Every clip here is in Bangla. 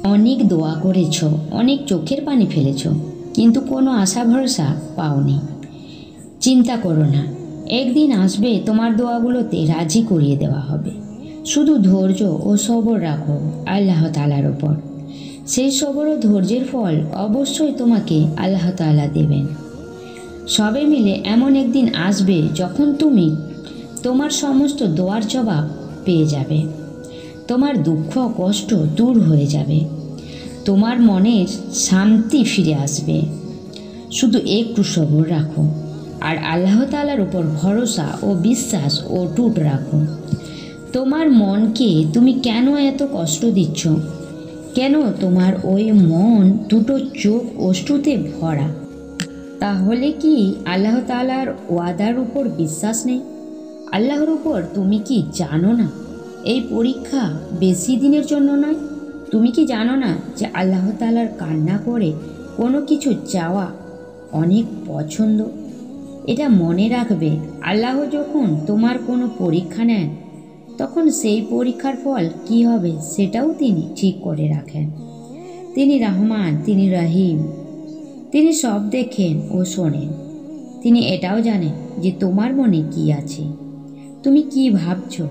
অনেক দোয়া করেছ, অনেক চোখের পানি ফেলেছ, কিন্তু কোনো আশা ভরসা পাওনি। চিন্তা করো না, একদিন আসবে তোমার দোয়াগুলোতে রাজি করিয়ে দেওয়া হবে। শুধু ধৈর্য ও সবর রাখো আল্লাহ তাআলার ওপর। সেই সবর ও ধৈর্যের ফল অবশ্যই তোমাকে আল্লাহ তাআলা দেবেন। সবে মিলে এমন একদিন আসবে যখন তুমি তোমার সমস্ত দোয়ার জবাব পেয়ে যাবে। তোমার দুঃখ কষ্ট দূর হয়ে যাবে, তোমার মনের শান্তি ফিরে আসবে। শুধু একটু সবর রাখো আর আল্লাহ তাআলার উপর ভরসা ও বিশ্বাস অটুট রাখো। তোমার মনকে তুমি কেন এত কষ্ট দিচ্ছ? কেন তোমার ওই মন দুটো চোখ অশ্রুতে ভরা? তাহলে কি আল্লাহ তাআলার ওয়াদার উপর বিশ্বাস নেই? আল্লাহর উপর তুমি কি জানো না এই পরীক্ষা বেশি দিনের জন্য নয়? তুমি কি জানো না যে আল্লাহ তাআলার কান্না করে কোনো কিছু চাওয়া অনেক পছন্দ? এটা মনে রাখবে, আল্লাহ যখন তোমার কোনো পরীক্ষা নেন তখন সেই পরীক্ষার ফল কি হবে সেটাও তিনি ঠিক করে রাখেন। তিনি রহমান, তিনি রহিম, তিনি সব দেখেন ও শোনেন। তিনি এটাও জানেন যে তোমার মনে কি আছে, তুমি কি ভাবছো,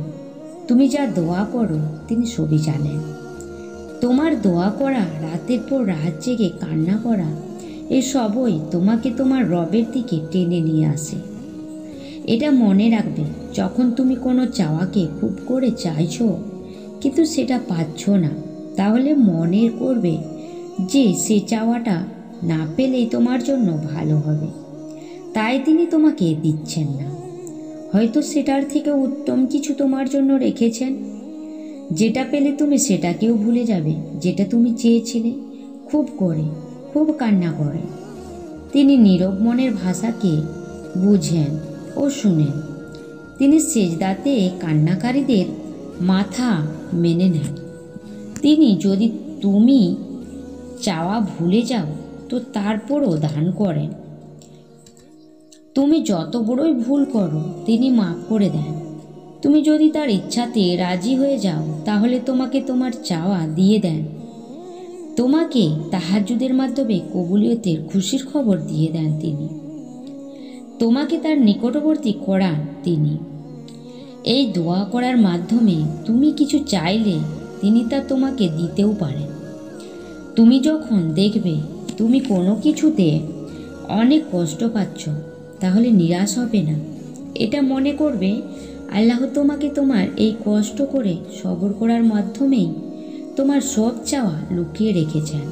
তুমি যা দোয়া করো তিনি সবই জানেন। তোমার দোয়া করা, রাতের পর রাত জেগে কান্না করা, এই সবই তোমাকে তোমার রবের দিকে টেনে নিয়ে আসে। এটা মনে রাখবে, যখন তুমি কোনো চাওয়াকে খুব করে চাইছো কিন্তু সেটা পাচ্ছ না, তাহলে মনে করবে যে সে চাওয়াটা না পেলেই তোমার জন্য ভালো হবে, তাই তিনি তোমাকে দিচ্ছেন না। হয়তো সেটার থেকে উত্তম কিছু তোমার জন্য রেখেছেন, যেটা পেলে তুমি সেটাকেও ভুলে যাবে যেটা তুমি চেয়েছিলে। খুব করে, খুব কান্না করে তিনি নীরব মনের ভাষাকে বুঝেন ও শুনেন। তিনি সেজদাতে কান্নাকারীদের মাথা মেনে নেন। তিনি যদি তুমি চাওয়া ভুলে যাও তো তারপরও দান করেন। তুমি যত বড়ই ভুল করো তিনি মাফ করে দেন। তুমি যদি তার ইচ্ছাতে রাজি হয়ে যাও তাহলে তোমাকে তোমার চাওয়া দিয়ে দেন। তোমাকে তাহাজ্জুদের মাধ্যমে কবুলিয়তের খুশির খবর দিয়ে দেন তিনি। তোমাকে তার নিকটবর্তী করান তিনি। এই দোয়া করার মাধ্যমে তুমি কিছু চাইলে তিনি তা তোমাকে দিতেও পারেন। তুমি যখন দেখবে তুমি কোনো কিছুতে অনেক কষ্ট পাচ্ছ তাহলে নিরাশ হবে না। এটা মনে করবে আল্লাহ তোমাকে তোমার এই কষ্ট করে সবর করার মাধ্যমেই তোমার সব চাওয়া লুকিয়ে রেখেছেন।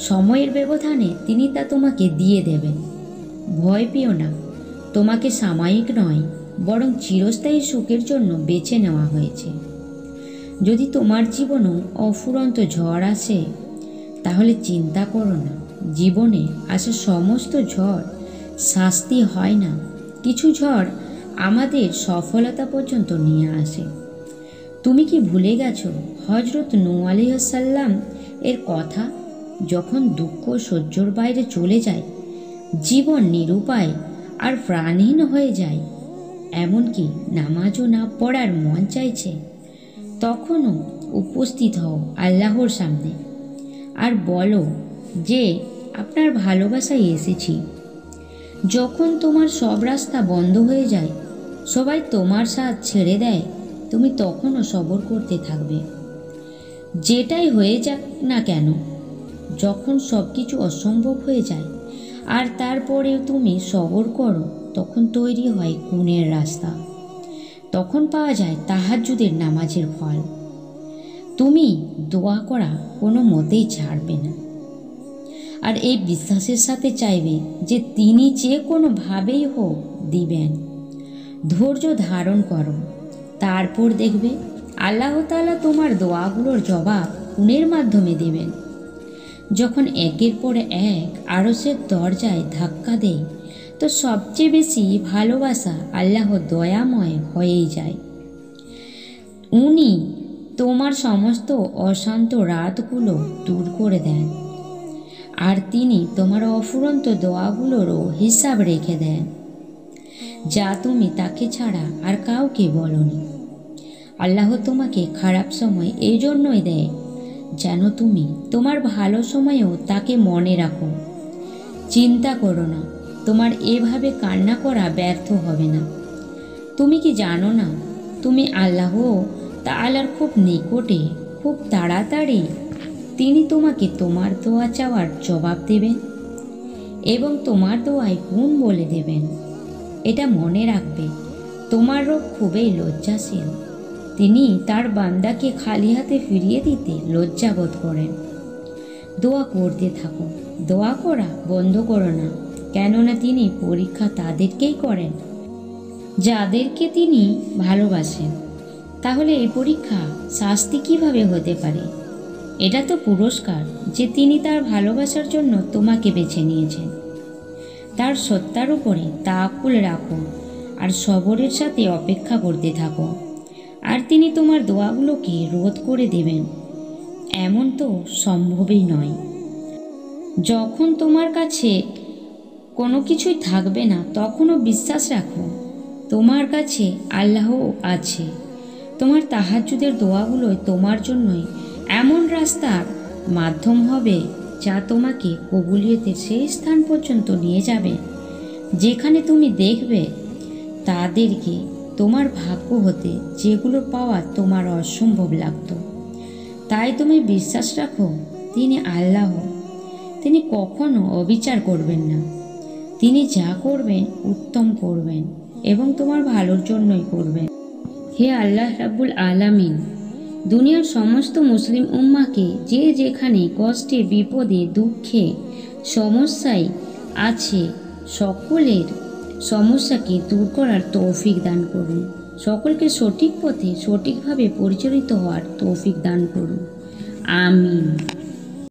সময়ের ব্যবধানে তিনি তা তোমাকে দিয়ে দেবেন। ভয় পেও না, তোমাকে সাময়িক নয় বরং চিরস্থায়ী সুখের জন্য বেছে নেওয়া হয়েছে। যদি তোমার জীবনেও অফুরন্ত ঝড় আসে তাহলে চিন্তা করো না, জীবনে আসা সমস্ত ঝড় শাস্তি হয় না। কিছু ঝড় আমাদের সফলতা পর্যন্ত নিয়ে আসে। তুমি কি ভুলে গেছো হযরত নূহ আলাইহিস সালাম এর কথা? যখন দুঃখ সহ্যর বাইরে চলে যায়, জীবন নিরুপায় আর প্রাণহীন হয়ে যায়, এমনকি নামাজও না পড়ার মন চাইছে, তখনও উপস্থিত হও আল্লাহর সামনে আর বলো যে আপনার ভালোবাসায় এসেছি। যখন তোমার সব রাস্তা বন্ধ হয়ে যায়, সবাই তোমার সাথ ছেড়ে দেয়, তুমি তখনও সবর করতে থাকবে। যেটাই হয়ে যাক না কেন, যখন সব কিছু অসম্ভব হয়ে যায় আর তারপরেও তুমি সবর করো, তখন তৈরি হয় গুণের রাস্তা। তখন পাওয়া যায় তাহাজ্জুদের নামাজের ফল। তুমি দোয়া করা কোনো মতেই ছাড়বে না আর এই বিশ্বাসের সাথে চাইবে যে তিনি যে কোনোভাবেই হোক দিবেন। ধৈর্য ধারণ করো, তারপর দেখবে আল্লাহ তাআলা তোমার দোয়াগুলোর জবাব গুণের মাধ্যমে দেবেন। যখন একের পর এক আরশের দরজায় ধাক্কা দেয় তো সবচেয়ে বেশি ভালোবাসা আল্লাহ দয়াময় হয়েই যায়। উনি তোমার সমস্ত অশান্ত রাতগুলো দূর করে দেন আর তিনি তোমার অফুরন্ত দোয়াগুলোরও হিসাব রেখে দেন, যা তুমি তাকে ছাড়া আর কাউকে বলনি। আল্লাহ তোমাকে খারাপ সময় এই জন্যই দেয় যেন তুমি তোমার ভালো সময়েও তাকে মনে রাখো। চিন্তা করো না, তোমার এভাবে কান্না করা ব্যর্থ হবে না। তুমি কি জানো না, তুমি আল্লাহ তাআলার খুব নিকটে, খুব তাড়াতাড়ি তিনি তোমাকে তোমার দোয়া চাওয়ার জবাব দেবেন এবং তোমার দোয়ায় গুণ বলে দেবেন। এটা মনে রাখবে, তোমার রব খুবই লজ্জাশীল। তিনি তার বান্দাকে খালি হাতে ফিরিয়ে দিতে লজ্জাবোধ করেন। দোয়া করতে থাকো, দোয়া করা বন্ধ করো না, কেননা তিনি পরীক্ষা তাদেরকেই করেন যাদেরকে তিনি ভালোবাসেন। তাহলে এই পরীক্ষা শাস্তি কিভাবে হতে পারে? এটা তো পুরস্কার যে তিনি তার ভালোবাসার জন্য তোমাকে বেছে নিয়েছেন। তার সত্তার উপরে তাওয়াক্কুল রাখো আর সবরের সাথে অপেক্ষা করতে থাকো, আর তিনি তোমার দোয়াগুলোকে রোধ করে দেবেন এমন তো সম্ভবই নয়। যখন তোমার কাছে কোনো কিছুই থাকবে না, তখনও বিশ্বাস রাখো তোমার কাছে আল্লাহ আছে। তোমার তাহাজ্জুদের দোয়াগুলোই তোমার জন্যই এমন রাস্তার মাধ্যম হবে যা তোমাকে কবুলিয়তের সেই স্থান পর্যন্ত নিয়ে যাবে যেখানে তুমি দেখবে তাদেরকে তোমার ভাগ্য হতে যেগুলো পাওয়া তোমার অসম্ভব লাগত। তাই তুমি বিশ্বাস রাখো তিনি আল্লাহ, তিনি কখনো অবিচার করবেন না। তিনি যা করবেন উত্তম করবেন এবং তোমার ভালোর জন্যই করবেন। হে আল্লাহ রাব্বুল আলামিন, দুনিয়ার সমস্ত মুসলিম উম্মাহকে যে যেখানে কষ্টে, বিপদে, দুঃখে, সমস্যায় আছে সকলের সমস্যাকে দূর করার তৌফিক দান করুন। সকলকে সঠিক পথে সঠিকভাবে পরিচালিত হওয়ার তৌফিক দান করুন। আমিন।